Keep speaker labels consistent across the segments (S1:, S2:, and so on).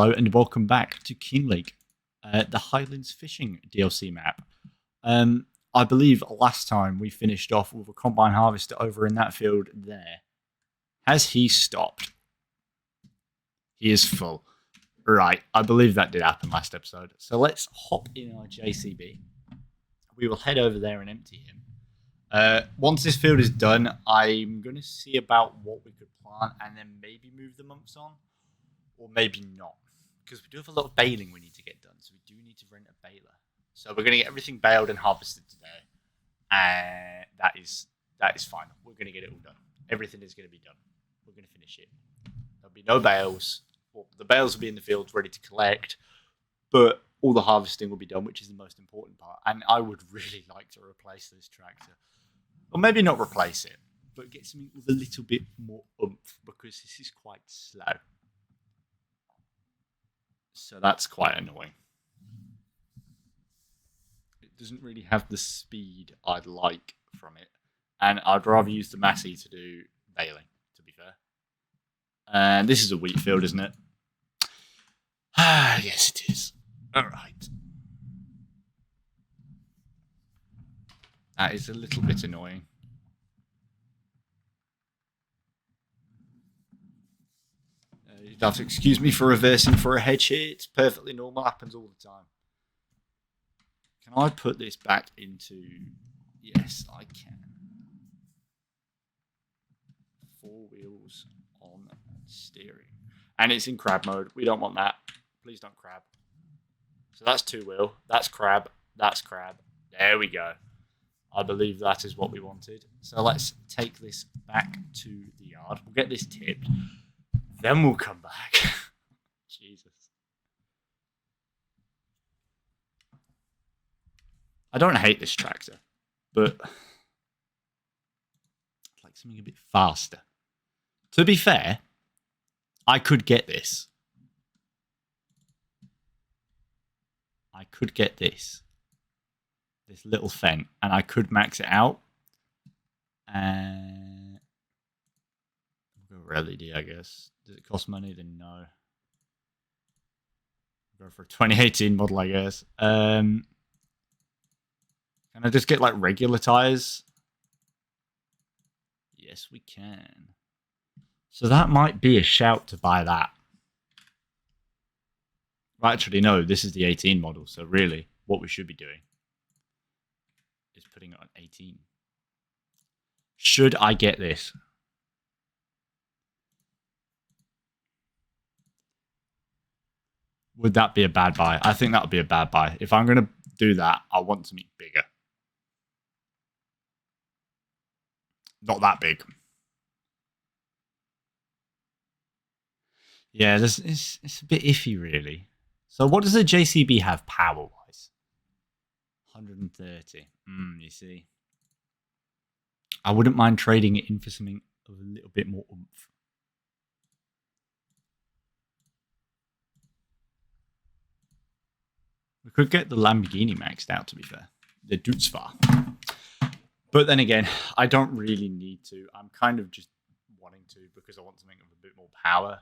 S1: Hello and welcome back to Kinlaig, the Highlands fishing DLC map. I believe last time we finished off with a combine harvester over in that field there. Has he stopped? He is full. Right, I believe that did happen last episode. So let's hop in our JCB. We will head over there and empty him. Once this field is done, I'm going to see about what we could plant and then maybe move the months on. Or maybe not. Because we do have a lot of baling we need to get done. So we do need to rent a baler. So we're going to get everything baled and harvested today. And that is fine. We're going to get it all done. Everything is going to be done. We're going to finish it. There'll be no bales. Well, the bales will be in the fields ready to collect. But all the harvesting will be done, which is the most important part. And I would really like to replace this tractor. Or maybe not replace it. But get something with a little bit more oomph. Because this is quite slow. So that's quite annoying. It doesn't really have the speed I'd like from it. And I'd rather use the Massey to do baling, to be fair. And this is a wheat field, isn't it? Ah, yes it is. Alright. That is a little bit annoying. You'd have to excuse me for reversing for a hedge here. It's perfectly normal. Happens all the time. Can I put this back into... Yes, I can. 4 wheels on steering. And it's in crab mode. We don't want that. Please don't crab. So that's 2-wheel. That's crab. That's crab. There we go. I believe that is what we wanted. So let's take this back to the yard. We'll get this tipped. Then we'll come back. Jesus. I don't hate this tractor, but I'd like something a bit faster. To be fair, I could get this. I could get this. This little Fendt, and I could max it out. And we'll go for LED, I guess. Does it cost money? Then no. Go for a 2018 model, I guess. Can I just get like regular tires? Yes, we can. So that might be a shout to buy that. Well, actually, no, this is the 18 model. So really, what we should be doing is putting it on 18. Should I get this? Would that be a bad buy? I think that would be a bad buy. If I'm going to do that, I want something bigger. Not that big. Yeah, it's a bit iffy, really. So what does the JCB have power-wise? 130. You see. I wouldn't mind trading it in for something of a little bit more oomph. We could get the Lamborghini maxed out, to be fair. The Dutzfar. But then again, I don't really need to. I'm kind of just wanting to because I want something with a bit more power.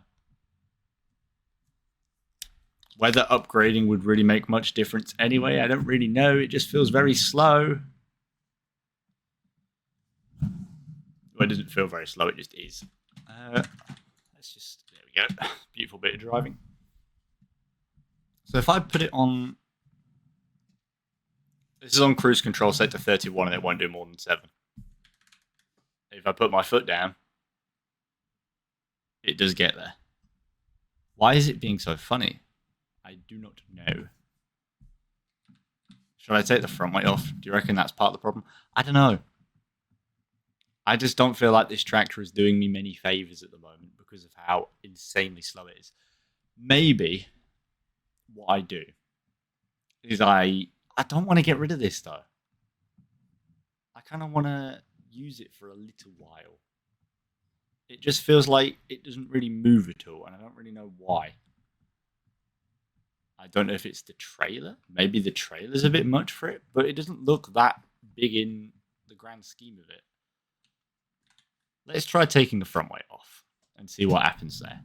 S1: Whether upgrading would really make much difference anyway, I don't really know. It just feels very slow. Well, it doesn't feel very slow, it just is. Let's just, there we go. Beautiful bit of driving. So if I put it on... This is on cruise control set to 31 and it won't do more than 7. If I put my foot down, it does get there. Why is it being so funny? I do not know. Should I take the front weight off? Do you reckon that's part of the problem? I don't know. I just don't feel like this tractor is doing me many favours at the moment because of how insanely slow it is. Maybe what I do is I don't want to get rid of this though. I kind of want to use it for a little while. It just feels like it doesn't really move at all, and I don't really know why. I don't know if it's the trailer. Maybe the trailer's a bit much for it, but it doesn't look that big in the grand scheme of it. Let's try taking the front weight off and see what happens there.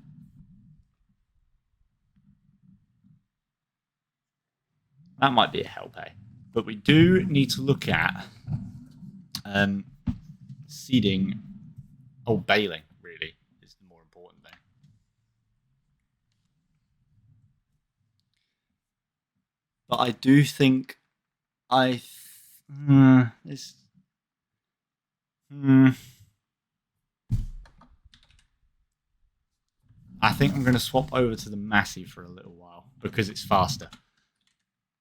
S1: That might be a help, eh? But we do need to look at seeding. Oh, baling, really, is the more important thing. But I do think it's. I think I'm going to swap over to the Massey for a little while because it's faster.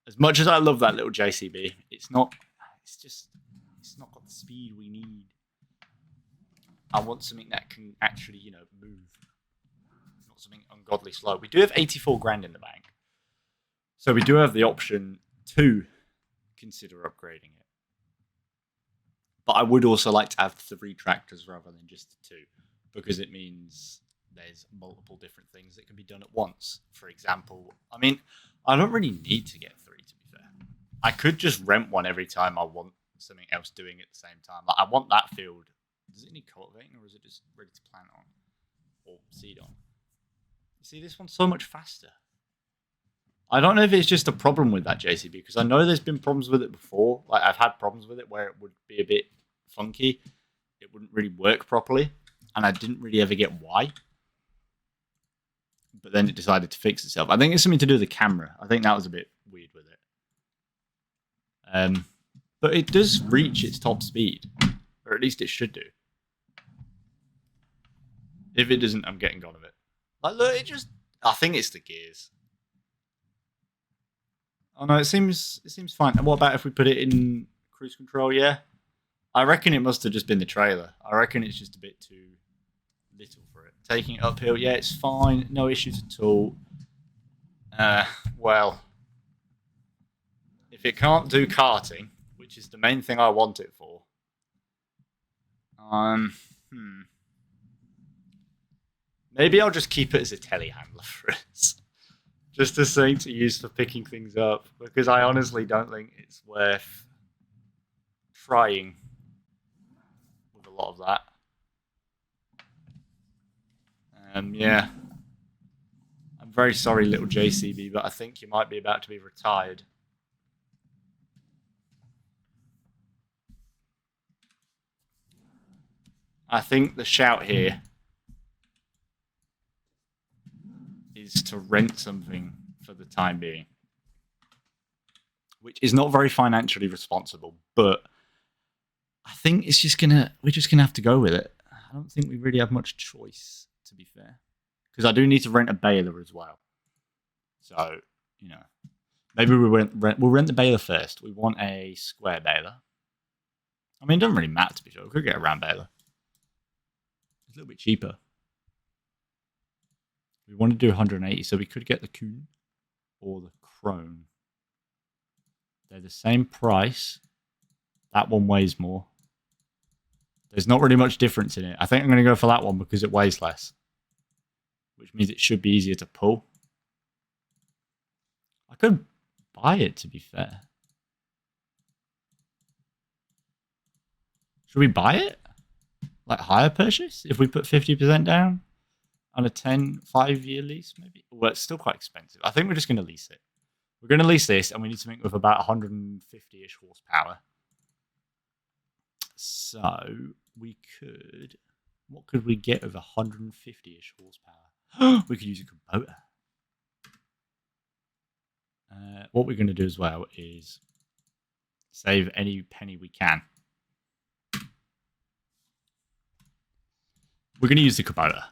S1: As much as I love that little JCB, it's not. It's not got the speed we need. I want something that can actually, move, not something ungodly slow. We do have 84 grand in the bank, so we do have the option to consider upgrading it. But I would also like to have 3 tractors rather than just 2, because it means there's multiple different things that can be done at once. For example, I mean, I don't really need to get 3, to be fair. I could just rent one every time I want something else doing at the same time. Like, I want that field. Does it need cultivating, or is it just ready to plant on or seed on? You see, this one's so much faster. I don't know if it's just a problem with that JCB, because I know there's been problems with it before. Like, I've had problems with it where it would be a bit funky. It wouldn't really work properly, and I didn't really ever get why. But then it decided to fix itself. I think it's something to do with the camera. I think that was a bit weird with it. But it does reach its top speed, or at least it should do. If it doesn't, I'm getting gone of it. Like, look, I think it's the gears. Oh no, it seems fine. And what about if we put it in cruise control? Yeah, I reckon it must have just been the trailer. I reckon it's just a bit too little for it. Taking it uphill, yeah, it's fine. No issues at all. Well, if it can't do karting, which is the main thing I want it for, maybe I'll just keep it as a telehandler for us. Just as something to use for picking things up, because I honestly don't think it's worth trying with a lot of that. Yeah. I'm very sorry, little JCB, but I think you might be about to be retired. I think the shout here is to rent something for the time being, which is not very financially responsible, but I think we're just gonna have to go with it. I don't think we really have much choice, to be fair, because I do need to rent a baler as well. So, maybe we'll rent the baler first. We want a square baler. I mean, it doesn't really matter, to be fair. We could get a round baler. It's a little bit cheaper. We want to do 180, so we could get the Kuhn or the Krone. They're the same price. That one weighs more. There's not really much difference in it. I think I'm going to go for that one because it weighs less, which means it should be easier to pull. I could buy it, to be fair. Should we buy it? Like hire purchase? If we put 50% down on a 5-year lease, maybe? Well, it's still quite expensive. I think we're just going to lease it. We're going to lease this, and we need something with about 150-ish horsepower. So we could... What could we get with 150-ish horsepower? We could use a Kubota. What we're going to do as well is save any penny we can. We're going to use the Kubota.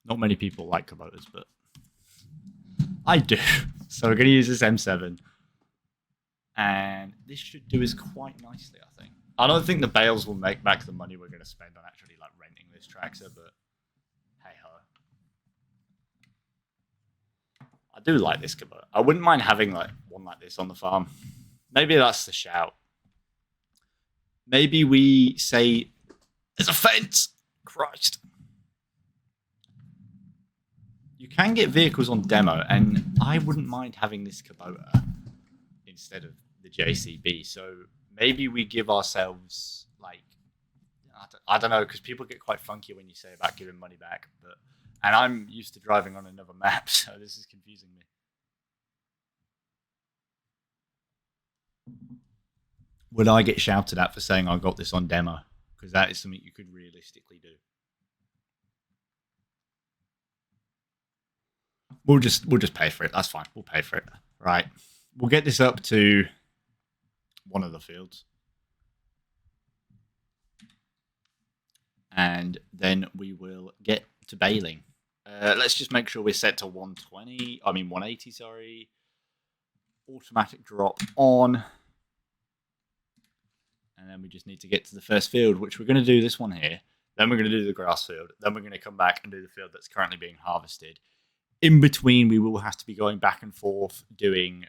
S1: Not many people like Kubotas, but I do. So we're going to use this M7. And this should do us quite nicely, I think. I don't think the bales will make back the money we're going to spend on actually like renting this tractor, but hey ho. I do like this Kubota. I wouldn't mind having like one like this on the farm. Maybe that's the shout. Maybe we say there's a fence. Christ. You can get vehicles on demo, and I wouldn't mind having this Kubota instead of the JCB. So maybe we give ourselves like, I don't know, because people get quite funky when you say about giving money back. And I'm used to driving on another map, so this is confusing me. would I get shouted at for saying I got this on demo? Because that is something you could realistically do. We'll just pay for it. That's fine. We'll pay for it. Right. We'll get this up to one of the fields. And then we will get to baling. Let's just make sure we're set to 180, sorry. Automatic drop on. And then we just need to get to the first field, which we're going to do this one here. Then we're going to do the grass field. Then we're going to come back and do the field that's currently being harvested. In between, we will have to be going back and forth doing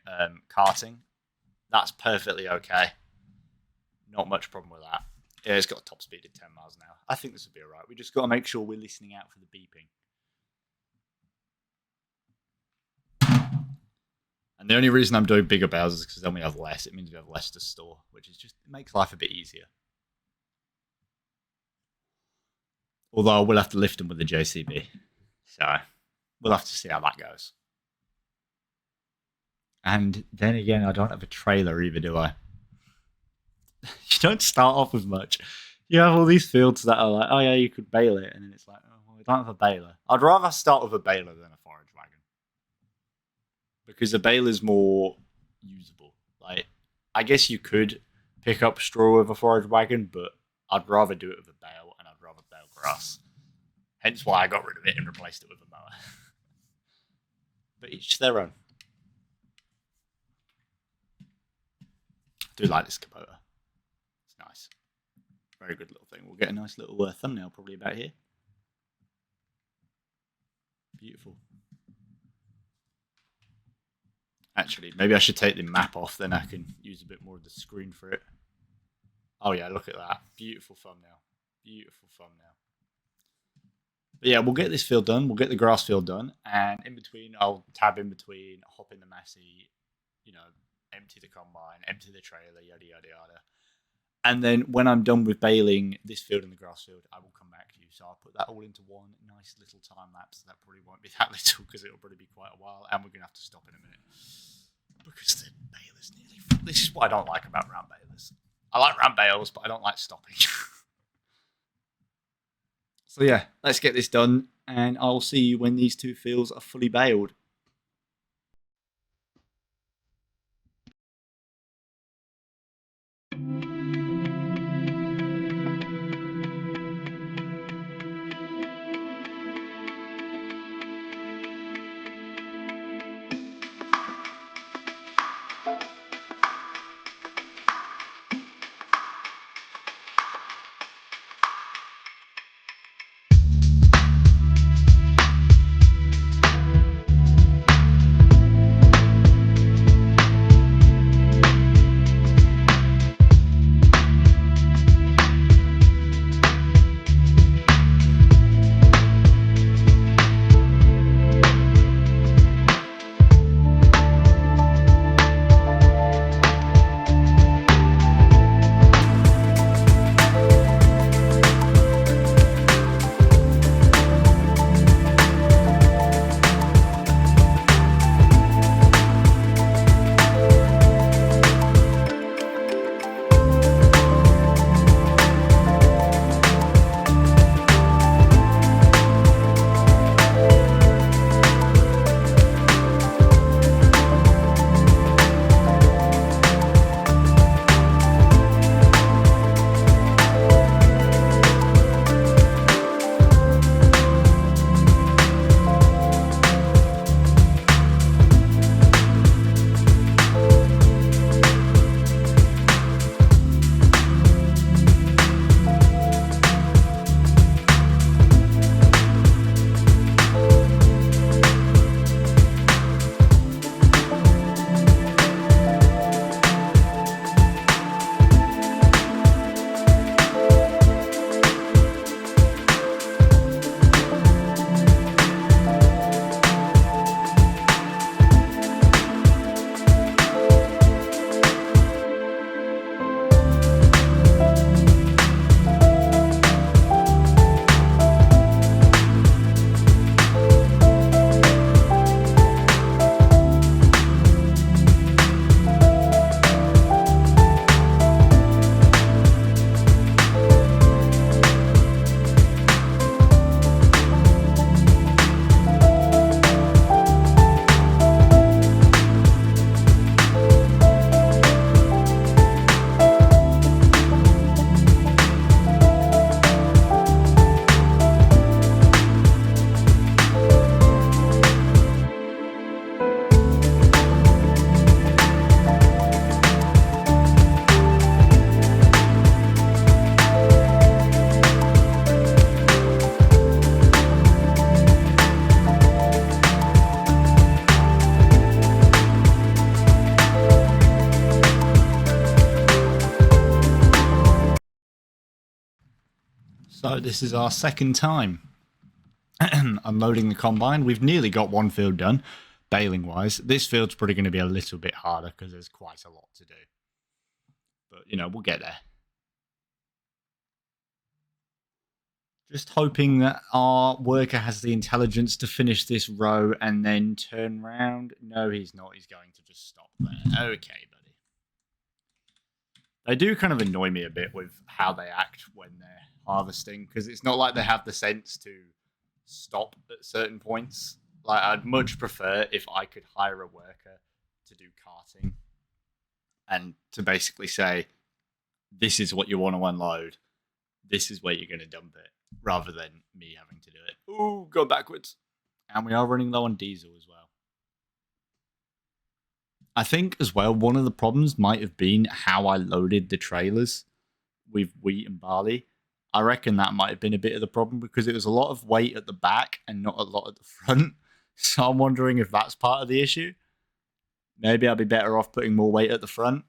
S1: carting. That's perfectly okay. Not much problem with that. Yeah, it's got a top speed of 10 miles an hour. I think this will be all right. We just got to make sure we're listening out for the beeping. And the only reason I'm doing bigger bales is because then we have less. It means we have less to store, which is just, it makes life a bit easier. Although we'll have to lift them with the JCB. So we'll have to see how that goes. And then again, I don't have a trailer either, do I? You don't start off with much. You have all these fields that are like, oh yeah, you could bale it. And then it's like, oh, well, we don't have a baler. I'd rather start with a baler than a forage wagon. Because a baler is more usable. Like, I guess you could pick up straw with a forage wagon, but I'd rather do it with a bale, and I'd rather bale grass. Hence why I got rid of it and replaced it with a mower. But each to their own. I do like this Kubota. It's nice. Very good little thing. We'll get a nice little thumbnail probably about here. Beautiful. Actually, maybe I should take the map off, then I can use a bit more of the screen for it. Oh yeah, look at that. Beautiful thumbnail. Beautiful thumbnail. But yeah, we'll get this field done. We'll get the grass field done. And in between, I'll tab in between, hop in the Massey, empty the combine, empty the trailer, yada, yada, yada. And then when I'm done with baling this field and the grass field, I will come back to you. So I'll put that all into one nice little time lapse. That probably won't be that little because it'll probably be quite a while. And we're going to have to stop in a minute. Because the baler's nearly full. This is what I don't like about round balers. I like round bales, but I don't like stopping. So yeah, let's get this done. And I'll see you when these two fields are fully baled. So this is our second time unloading the combine. We've nearly got one field done, baling wise. This field's probably going to be a little bit harder because there's quite a lot to do. But, you know, we'll get there. Just hoping that our worker has the intelligence to finish this row and then turn round. No, he's not. He's going to just stop there. Okay, buddy. They do kind of annoy me a bit with how they act when they're harvesting, because it's not like they have the sense to stop at certain points. Like, I'd much prefer if I could hire a worker to do carting and to basically say, this is what you want to unload, this is where you're going to dump it, rather than me having to do it. Ooh, go backwards. And we are running low on diesel as well. I think as well, one of the problems might have been how I loaded the trailers with wheat and barley. I reckon that might have been a bit of the problem, because it was a lot of weight at the back and not a lot at the front. So I'm wondering if that's part of the issue. Maybe I'd be better off putting more weight at the front.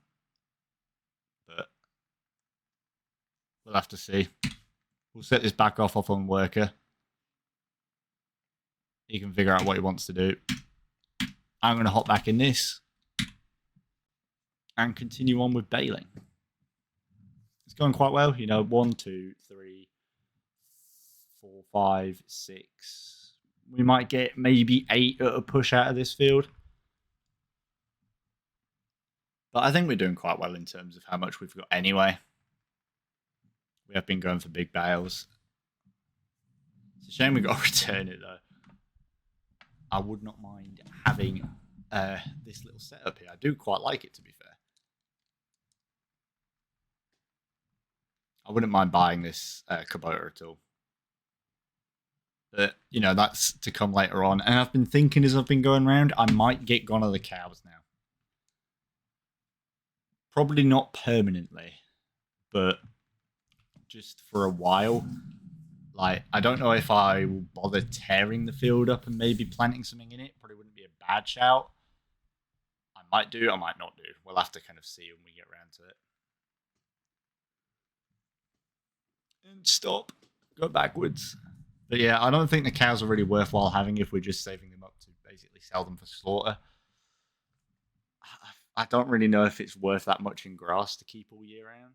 S1: But we'll have to see. We'll set this back off on worker. He can figure out what he wants to do. I'm going to hop back in this and continue on with baling. It's going quite well. You know, 1, 2, 3, 4, 5, 6. We might get maybe 8 at a push out of this field. But I think we're doing quite well in terms of how much we've got anyway. We have been going for big bales. It's a shame we got to return it, though. I would not mind having this little setup here. I do quite like it, to be fair. I wouldn't mind buying this Kubota at all. But, you know, that's to come later on. And I've been thinking as I've been going around, I might get gone of the cows now. Probably not permanently, but just for a while. Like, I don't know if I will bother tearing the field up and maybe planting something in it. Probably wouldn't be a bad shout. I might do, I might not do. We'll have to kind of see when we get around to it. And stop. Go backwards. But yeah, I don't think the cows are really worthwhile having if we're just saving them up to basically sell them for slaughter. I don't really know if it's worth that much in grass to keep all year round.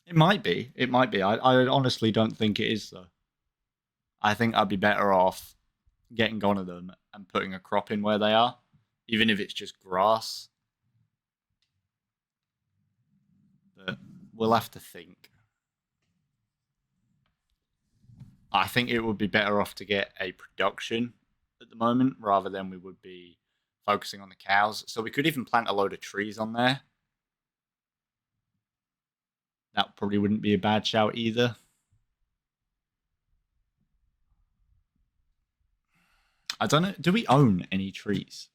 S1: It might be. It might be. I honestly don't think it is, though. I think I'd be better off getting gone of them and putting a crop in where they are, even if it's just grass. But we'll have to think. I think it would be better off to get a production at the moment rather than we would be focusing on the cows. So we could even plant a load of trees on there. That probably wouldn't be a bad shout either. I don't know. Do we own any trees?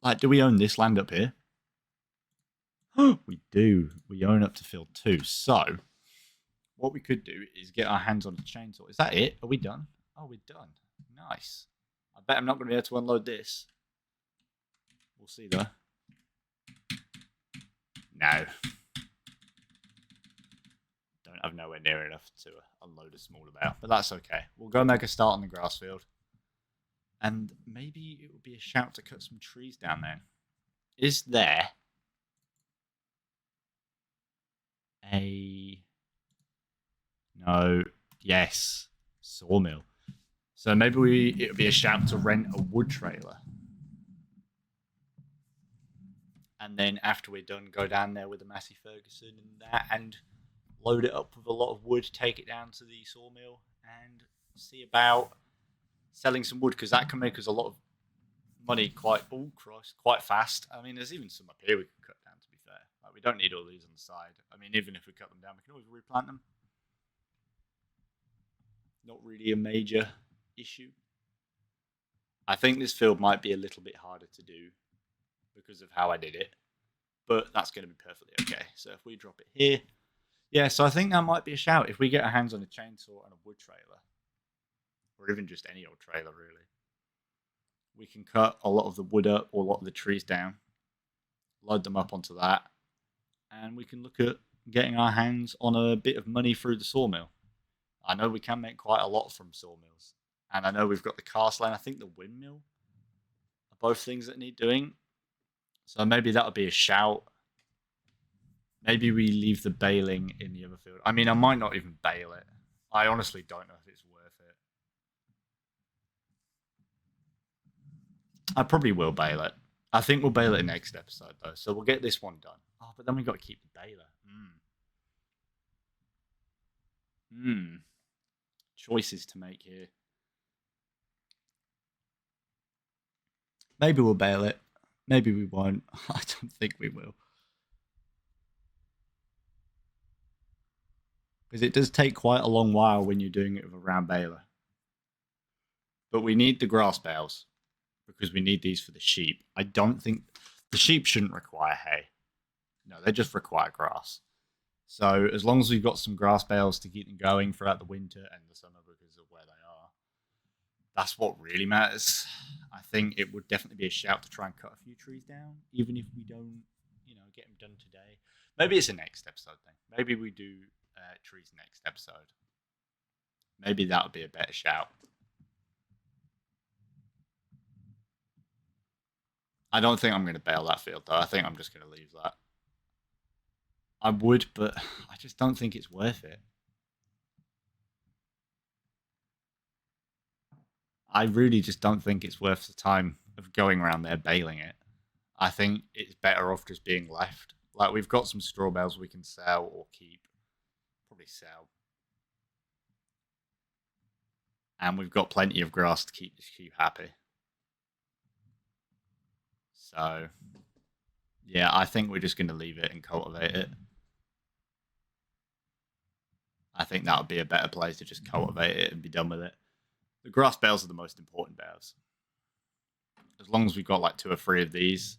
S1: Like, do we own this land up here? We do. We own up to field 2. So what we could do is get our hands on a chainsaw. Is that it? Are we done? Oh, we're done. Nice. I bet I'm not going to be able to unload this. We'll see, though. No. Don't have nowhere near enough to unload a small amount, but that's okay. We'll go make a start on the grass field. And maybe it would be a shout to cut some trees down there. Is there a... No. Yes. Sawmill. So maybe it would be a shout to rent a wood trailer. And then after we're done, go down there with a Massey Ferguson and that, and load it up with a lot of wood, take it down to the sawmill, and see about selling some wood, because that can make us a lot of money quite fast. I mean, there's even some up here we could cut down, to be fair. Like, we don't need all these on the side. I mean, even if we cut them down, we can always replant them. Not really a major issue. I think this field might be a little bit harder to do because of how I did it, but that's going to be perfectly okay. So if we drop it here, yeah, so I think that might be a shout. If we get our hands on a chainsaw and a wood trailer, or even just any old trailer, really, we can cut a lot of the wood up or a lot of the trees down, load them up onto that, and we can look at getting our hands on a bit of money through the sawmill. I know we can make quite a lot from sawmills. And I know we've got the cast line. I think the windmill are both things that need doing. So maybe that would be a shout. Maybe we leave the baling in the other field. I mean, I might not even bale it. I honestly don't know if it's worth it. I probably will bale it. I think we'll bale it next episode, though. So we'll get this one done. Oh, but then we've got to keep the baler. Choices to make here. Maybe we'll bale it. Maybe we won't. I don't think we will. Because it does take quite a long while when you're doing it with a round baler. But we need the grass bales because we need these for the sheep. I don't think the sheep shouldn't require hay. No, they just require grass. So as long as we've got some grass bales to keep them going throughout the winter and the summer because of where they are, that's what really matters. I think it would definitely be a shout to try and cut a few trees down, even if we don't, get them done today. Maybe it's a next episode thing. Maybe we do trees next episode. Maybe that would be a better shout. I don't think I'm going to bale that field, though. I think I'm just going to leave that. I would, but I just don't think it's worth it. I really just don't think it's worth the time of going around there baling it. I think it's better off just being left. Like, we've got some straw bales we can sell or keep. Probably sell. And we've got plenty of grass to keep the sheep happy. So, yeah, I think we're just going to leave it and cultivate it. I think that would be a better place to just cultivate it and be done with it. The grass bales are the most important bales. As long as we've got like 2 or 3 of these,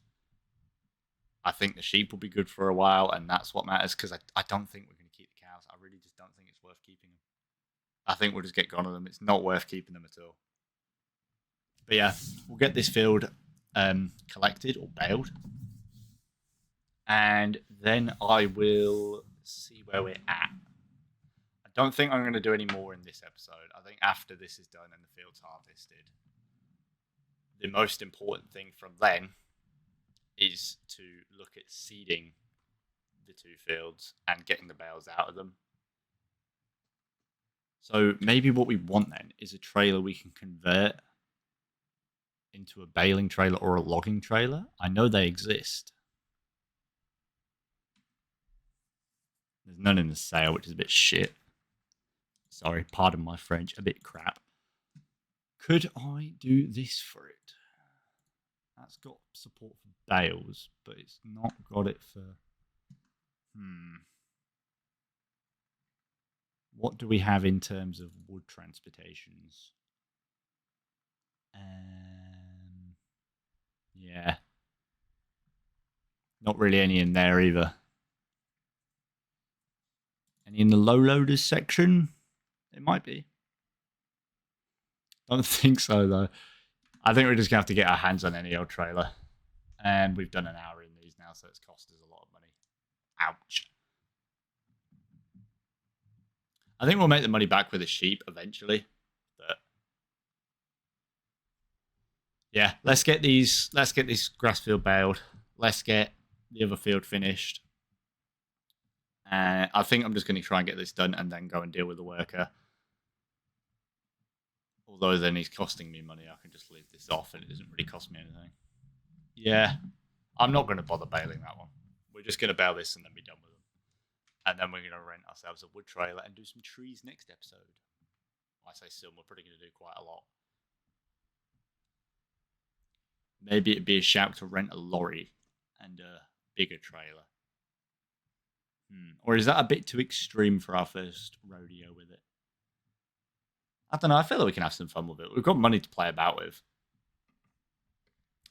S1: I think the sheep will be good for a while, and that's what matters, because I don't think we're going to keep the cows. I really just don't think it's worth keeping them. I think we'll just get gone of them. It's not worth keeping them at all. But yeah, we'll get this field collected or baled, and then I will see where we're at. I don't think I'm going to do any more in this episode. I think after this is done and the field's harvested, the most important thing from then is to look at seeding the 2 fields and getting the bales out of them. So maybe what we want then is a trailer we can convert into a baling trailer or a logging trailer. I know they exist. There's none in the sale, which is a bit shit. Sorry, pardon my French, a bit crap. Could I do this for it? That's got support for bales, but it's not got it for... What do we have in terms of wood transportations? Yeah. Not really any in there either. Any in the low loaders section? It might be. Don't think so, though. I think we're just going to have to get our hands on any old trailer. And we've done an hour in these now, so it's cost us a lot of money. Ouch. I think we'll make the money back with the sheep eventually. But yeah, let's get these grass field baled. Let's get the other field finished. I think I'm just going to try and get this done and then go and deal with the worker. Although then he's costing me money, I can just leave this off and it doesn't really cost me anything. Yeah, I'm not going to bother baling that one. We're just going to bale this and then be done with them. And then we're going to rent ourselves a wood trailer and do some trees next episode. I say soon, we're probably going to do quite a lot. Maybe it'd be a shout to rent a lorry and a bigger trailer. Or is that a bit too extreme for our first rodeo with it? I don't know. I feel like we can have some fun with it. We've got money to play about with.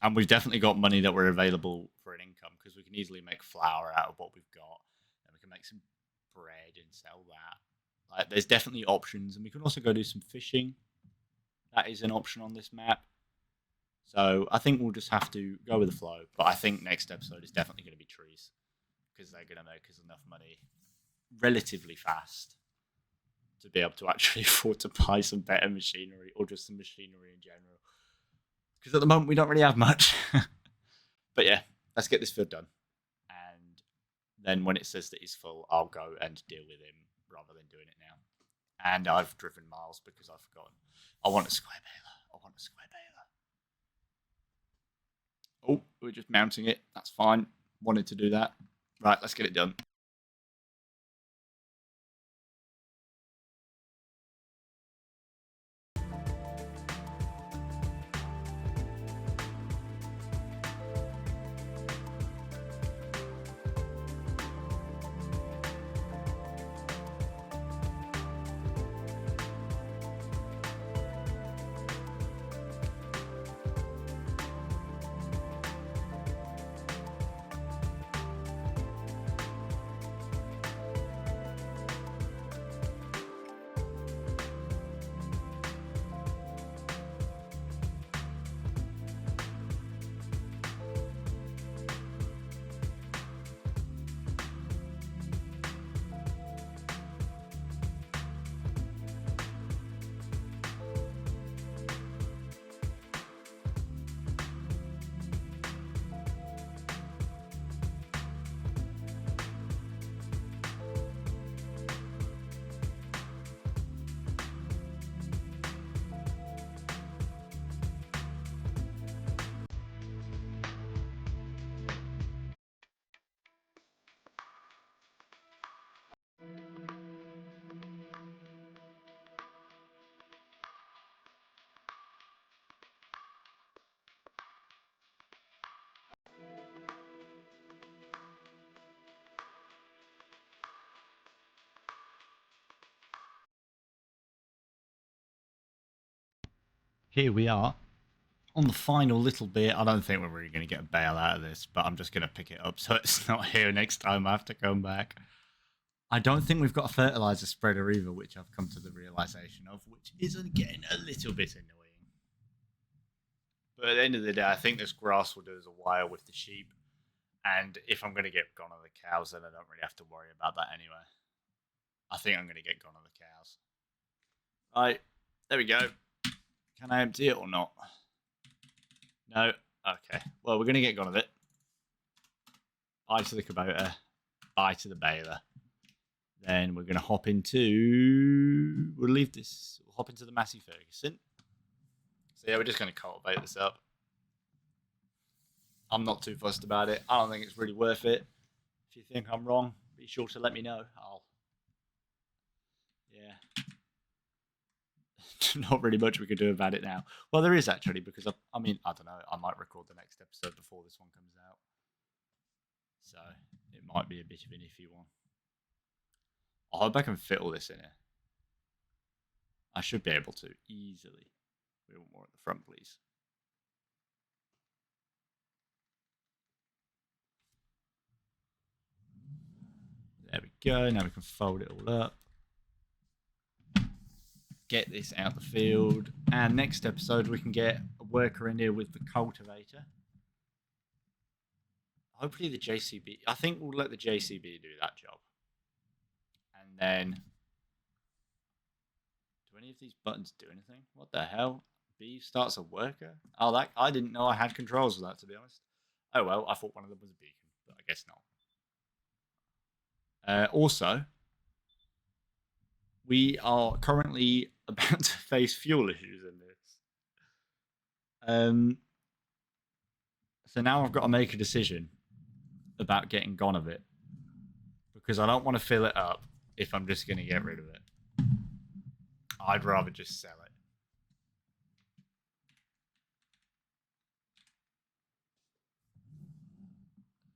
S1: And we've definitely got money that we're available for an income, because we can easily make flour out of what we've got. And we can make some bread and sell that. Like, there's definitely options. And we can also go do some fishing. That is an option on this map. So I think we'll just have to go with the flow. But I think next episode is definitely going to be trees, because they're going to make us enough money relatively fast to be able to actually afford to buy some better machinery or just some machinery in general. Because at the moment we don't really have much. But yeah, let's get this field done. And then when it says that he's full, I'll go and deal with him rather than doing it now. And I've driven miles because I've forgotten. I want a square baler. I want a square baler. Oh, we're just mounting it. That's fine. Wanted to do that. Right, let's get it done. Here we are on the final little bit. I don't think we're really going to get a bale out of this, but I'm just going to pick it up so it's not here next time I have to come back. I don't think we've got a fertilizer spreader either, which I've come to the realization of, which is again a little bit annoying. But at the end of the day, I think this grass will do as a wire with the sheep. And if I'm going to get gone on the cows, then I don't really have to worry about that anyway. I think I'm going to get gone on the cows. Right, there we go. Can I empty it or not? No? Okay. Well, we're going to get gone of it. Bye to the Kubota. Bye to the baler. Then we're going to hop into... We'll leave this. We'll hop into the Massey Ferguson. So yeah, we're just going to cultivate this up. I'm not too fussed about it. I don't think it's really worth it. If you think I'm wrong, be sure to let me know. Yeah. Not really much we could do about it now. Well, there is actually, because I mean, I don't know. I might record the next episode before this one comes out. So it might be a bit of an iffy one. I hope I can fit all this in here. I should be able to easily. We want more at the front, please. There we go. Now we can fold it all up. Get this out the field. And next episode, we can get a worker in here with the cultivator. Hopefully the JCB. I think we'll let the JCB do that job. And then... Do any of these buttons do anything? What the hell? B starts a worker? Oh, that I didn't know I had controls for that, to be honest. Oh, well, I thought one of them was a beacon, but I guess not. Also, we are currently about to face fuel issues in this. So now I've got to make a decision about getting gone of it, because I don't want to fill it up if I'm just going to get rid of it. I'd rather just sell it.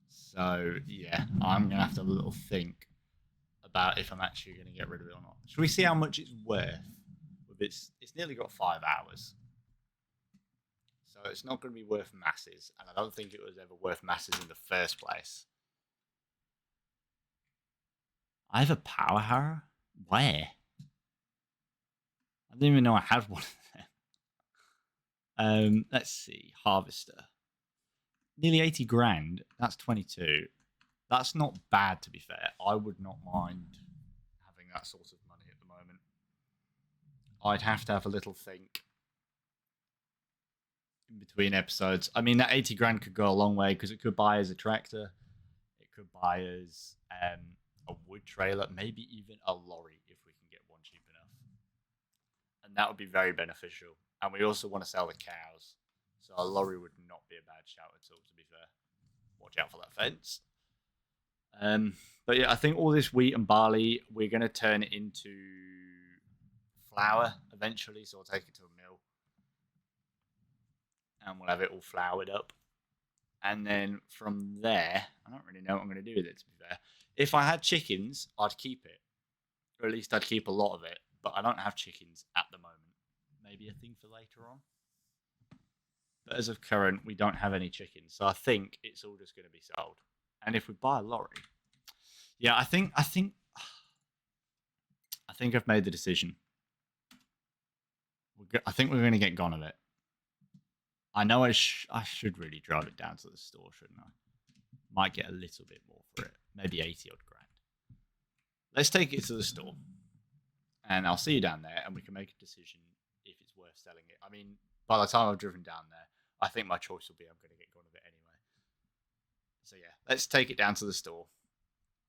S1: So yeah, I'm going to have to have a little think about if I'm actually going to get rid of it or not. Should we see how much it's worth? It's nearly got 5 hours. So it's not going to be worth masses, and I don't think it was ever worth masses in the first place. I have a power harrow? Where? I didn't even know I had one of them. Let's see. Harvester. Nearly 80 grand. That's 22. That's not bad, to be fair. I would not mind that sort of money at the moment. I'd have to have a little think in between episodes. I mean, that 80 grand could go a long way because it could buy us a tractor, it could buy us a wood trailer, maybe even a lorry if we can get one cheap enough. And that would be very beneficial. And we also want to sell the cows, so a lorry would not be a bad shout at all, to be fair. Watch out for that fence. But yeah, I think all this wheat and barley, we're going to turn it into flour eventually, so we'll take it to a mill and we'll have it all floured up. And then from there, I don't really know what I'm going to do with it, to be fair. If I had chickens, I'd keep it, or at least I'd keep a lot of it, but I don't have chickens at the moment. Maybe a thing for later on. But as of current, we don't have any chickens, so I think it's all just going to be sold. And if we buy a lorry, yeah, I think I've made the decision. I think we're going to get gone of it. I know I should really drive it down to the store, shouldn't I? Might get a little bit more for it, maybe 80 odd grand. Let's take it to the store, and I'll see you down there, and we can make a decision if it's worth selling it. I mean, by the time I've driven down there, I think my choice will be I'm going to get gone of it anyway. So yeah, let's take it down to the store,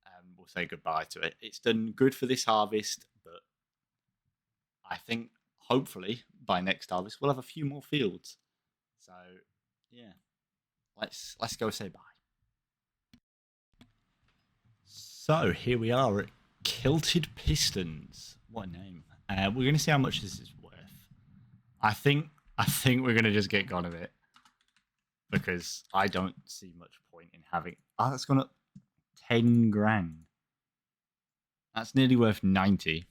S1: and we'll say goodbye to it. It's done good for this harvest, but I think hopefully by next harvest we'll have a few more fields. So yeah, let's go say bye. So here we are at Kilted Pistons. What a name! We're going to see how much this is worth. I think we're going to just get gone of it because I don't see much point in having. Oh, that's gone up 10 grand. That's nearly worth 90.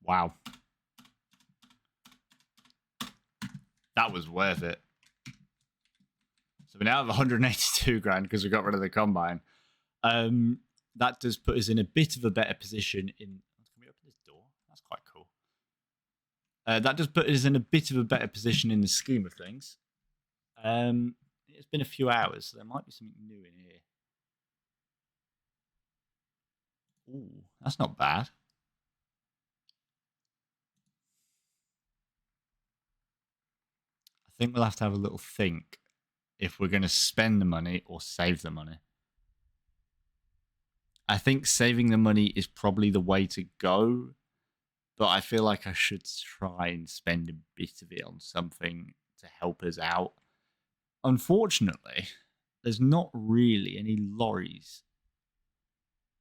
S1: Wow. That was worth it. So we now have 182 grand because we got rid of the combine. That does put us in a bit of a better position in... Can we open this door? That's quite cool. That does put us in a bit of a better position in the scheme of things. It's been a few hours, so there might be something new in here. Ooh, that's not bad. I think we'll have to have a little think if we're going to spend the money or save the money. I think saving the money is probably the way to go, but I feel like I should try and spend a bit of it on something to help us out. Unfortunately, there's not really any lorries.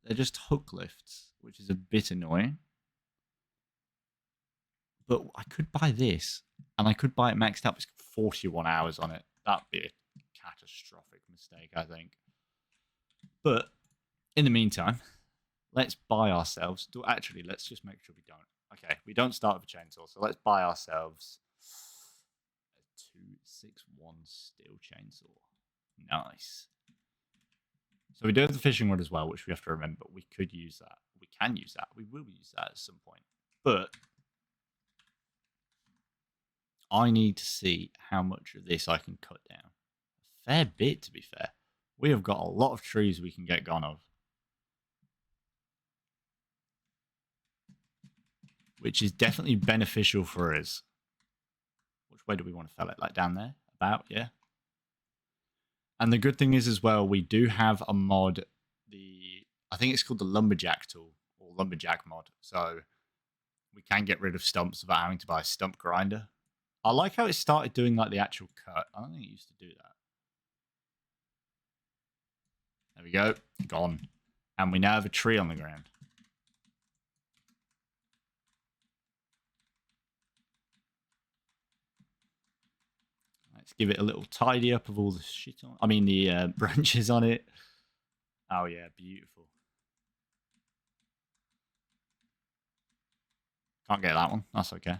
S1: They're just hook lifts, which is a bit annoying. But I could buy this, and I could buy it maxed out. It's got 41 hours on it. That'd be a catastrophic mistake, I think. But in the meantime, let's buy ourselves... Actually, let's just make sure we don't. Okay, we don't start with a chainsaw, so let's buy ourselves a 261 steel chainsaw. Nice. So we do have the fishing rod as well, which we have to remember. We could use that. We can use that. We will use that at some point. But I need to see how much of this I can cut down. A fair bit, to be fair. We have got a lot of trees we can get gone of. Which is definitely beneficial for us. Which way do we want to fell it? Like down there? About, yeah. And the good thing is as well, we do have a mod, I think it's called the Lumberjack tool, or Lumberjack mod. So we can get rid of stumps without having to buy a stump grinder. I like how it started doing like the actual cut. I don't think it used to do that. There we go. Gone. And we now have a tree on the ground. Let's give it a little tidy up of all the shit on. I mean, the branches on it. Oh, yeah. Beautiful. Can't get that one. That's okay.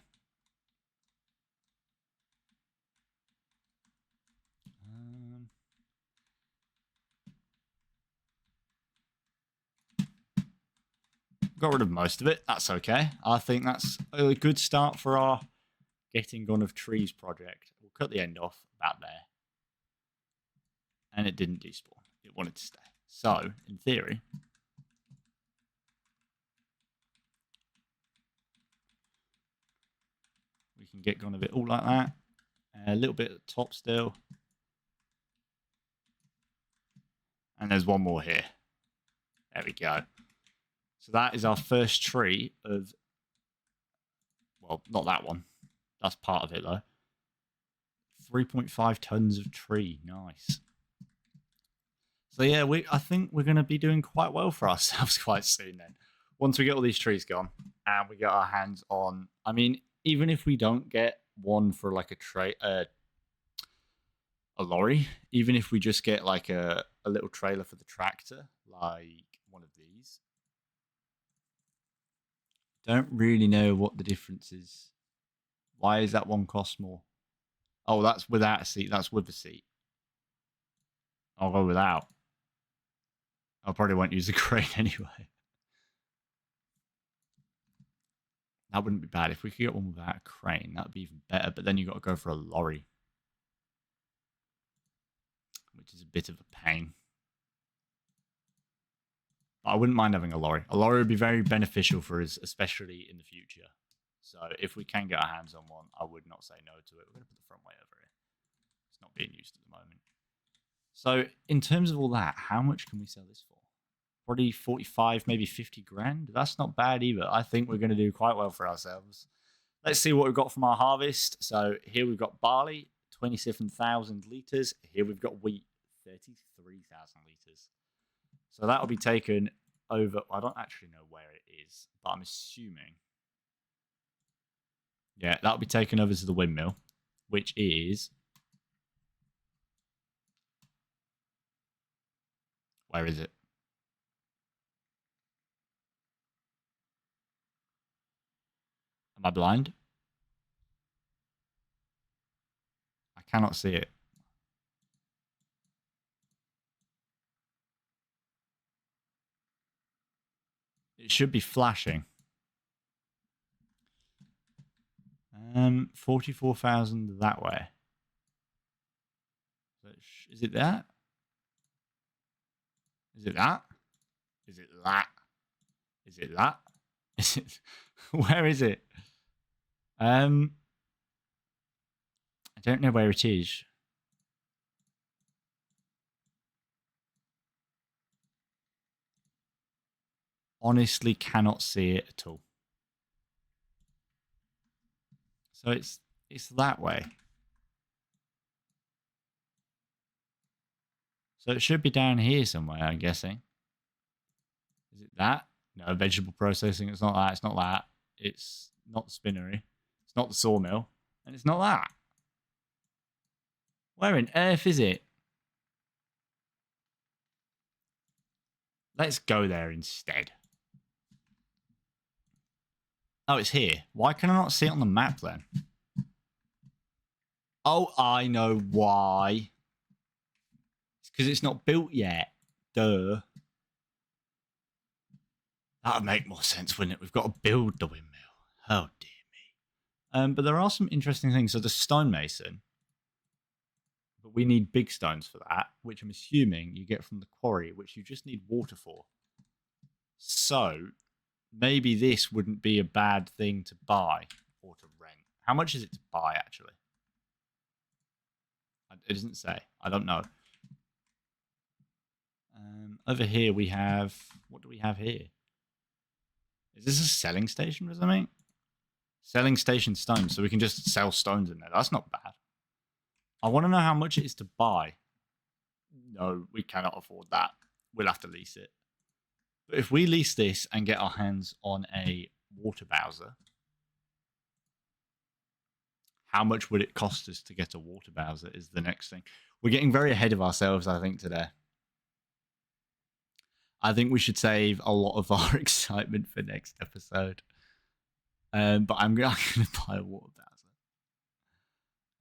S1: Got rid of most of it. That's okay. I think that's a good start for our getting gone of trees project. We'll cut the end off about there. And it didn't despawn. It wanted to stay. So, in theory, can get gone of it all like that. A little bit at the top still. And there's one more here. There we go. So that is our first tree of... Well, not that one. That's part of it, though. 3.5 tons of tree. Nice. So, yeah, I think we're going to be doing quite well for ourselves quite soon then. Once we get all these trees gone and we get our hands on... I mean, even if we don't get one for like a lorry, even if we just get like a little trailer for the tractor, like one of these. Don't really know what the difference is. Why is that one cost more? Oh, that's without a seat. That's with a seat. I'll go without. I probably won't use the crane anyway. That wouldn't be bad. If we could get one without a crane, that would be even better. But then you've got to go for a lorry, which is a bit of a pain. But I wouldn't mind having a lorry. A lorry would be very beneficial for us, especially in the future. So if we can get our hands on one, I would not say no to it. We're going to put the front way over here. It's not being used at the moment. So in terms of all that, how much can we sell this for? Probably 45, maybe 50 grand. That's not bad either. I think we're going to do quite well for ourselves. Let's see what we've got from our harvest. So here we've got barley, 27,000 litres. Here we've got wheat, 33,000 litres. So that'll be taken over. I don't actually know where it is, but I'm assuming. Yeah, that'll be taken over to the windmill, which is... Where is it? Am I blind? I cannot see it. It should be flashing. 44,000 that way. Is it that? Is it that? Is it that? Is it that? Is it? Where is it? I don't know where it is. Honestly, cannot see it at all. So it's that way. So it should be down here somewhere, I'm guessing. Is it that? No, vegetable processing. It's not that. It's not that. It's not the spinnery. It's not the sawmill. And it's not that. Where on earth is it? Let's go there instead. Oh, it's here. Why can I not see it on the map then? Oh, I know why. It's because it's not built yet. Duh. That would make more sense, wouldn't it? We've got to build the windmill. Oh, dear me. But there are some interesting things. So the stonemason. But we need big stones for that, which I'm assuming you get from the quarry, which you just need water for. So maybe this wouldn't be a bad thing to buy or to rent. How much is it to buy, actually? It doesn't say. I don't know. Over here we have... What do we have here? Is this a selling station or something? Selling station stones. So we can just sell stones in there. That's not bad. I want to know how much it is to buy. No, we cannot afford that. We'll have to lease it. But if we lease this and get our hands on a water bowser, how much would it cost us to get a water bowser is the next thing. We're getting very ahead of ourselves, I think, today. I think we should save a lot of our excitement for next episode. But I'm going to buy a water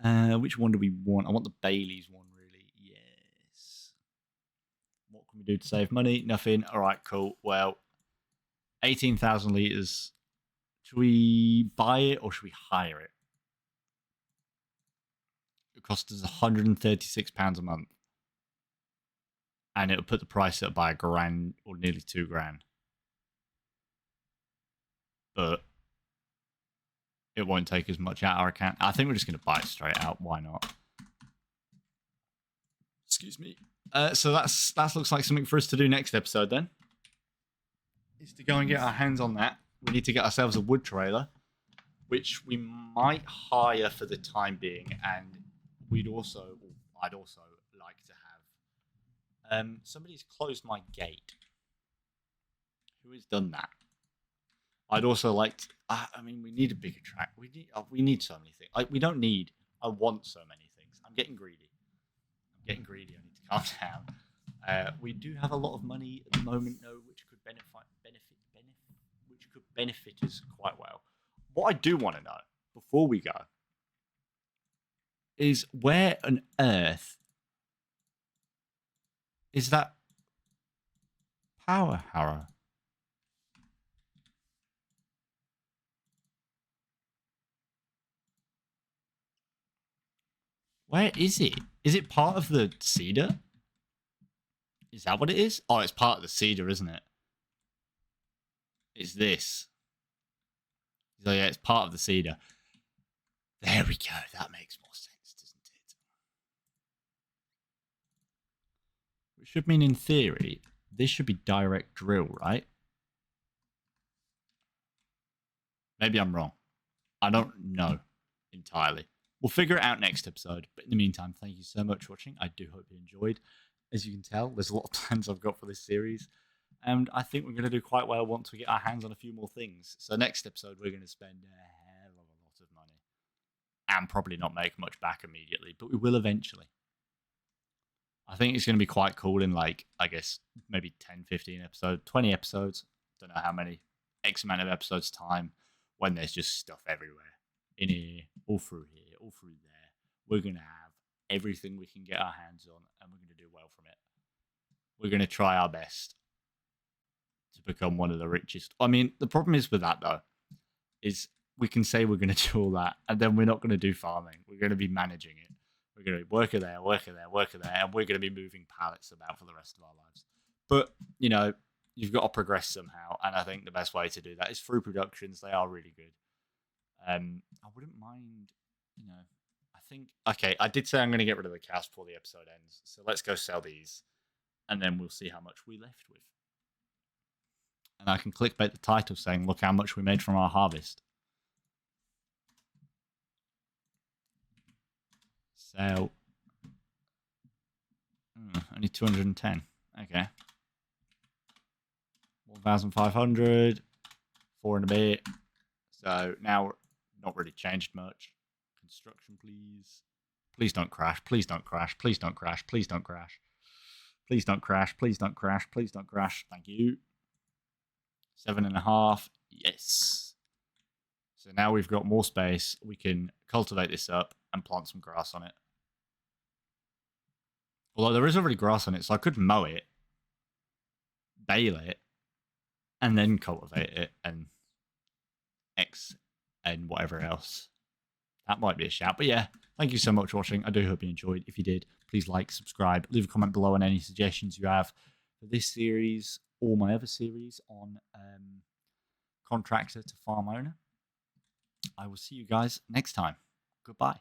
S1: bowser. Which one do we want? I want the Bailey's one, really. Yes. What can we do to save money? Nothing. All right, cool. Well, 18,000 litres. Should we buy it or should we hire it? It costs us £136 a month. And it'll put the price up by £1,000 or nearly £2,000. But it won't take as much out of our account. I think we're just going to buy it straight out. Why not? Excuse me. So that looks like something for us to do next episode then. Is to go and get our hands on that. We need to get ourselves a wood trailer, which we might hire for the time being, and I'd also like to have. Somebody's closed my gate. Who has done that? I'd also like to. I mean, we need a bigger track. We need so many things. We don't need. I want so many things. I'm getting greedy. I need to calm down. We do have a lot of money at the moment, though, which could benefit us quite well. What I do want to know before we go is where on earth is that power harrow? Where is it? Is it part of the cedar? Is that what it is? Oh, it's part of the cedar, isn't it? It's this. So yeah, it's part of the cedar. There we go. That makes more sense, doesn't it? Which should mean, in theory, this should be direct drill, right? Maybe I'm wrong. I don't know entirely. We'll figure it out next episode. But in the meantime, thank you so much for watching. I do hope you enjoyed. As you can tell, there's a lot of plans I've got for this series. And I think we're going to do quite well once we get our hands on a few more things. So next episode, we're going to spend a hell of a lot of money. And probably not make much back immediately, but we will eventually. I think it's going to be quite cool in, like, I guess, maybe 10, 15 episodes, 20 episodes. Don't know how many. X amount of episodes time when there's just stuff everywhere. In here, all through there. We're going to have everything we can get our hands on, and we're going to do well from it. We're going to try our best to become one of the richest. I mean, the problem is with that, though, is we can say we're going to do all that, and then we're not going to do farming. We're going to be managing it. We're going to be worker there, and we're going to be moving pallets about for the rest of our lives. But, you know, you've got to progress somehow, and I think the best way to do that is through productions. They are really good. I wouldn't mind, you know, I think, okay, I did say I'm going to get rid of the cows before the episode ends, so let's go sell these, and then we'll see how much we left with. And I can clickbait the title saying, look how much we made from our harvest. Sell. Only 210. Okay. 1,500. 4 and a bit. So now, not really changed much. Construction, please. Please don't crash. Please don't crash. Please don't crash. Please don't crash. Please don't crash. Please don't crash. Please don't crash. Thank you. 7.5. Yes. So now we've got more space. We can cultivate this up and plant some grass on it. Although there is already grass on it, so I could mow it, bale it, and then cultivate it and and whatever else. That might be a shout. But yeah, thank you so much for watching. I do hope you enjoyed. If you did, please like, subscribe, leave a comment below on any suggestions you have for this series or my other series on contractor to farm owner. I will see you guys next time. Goodbye.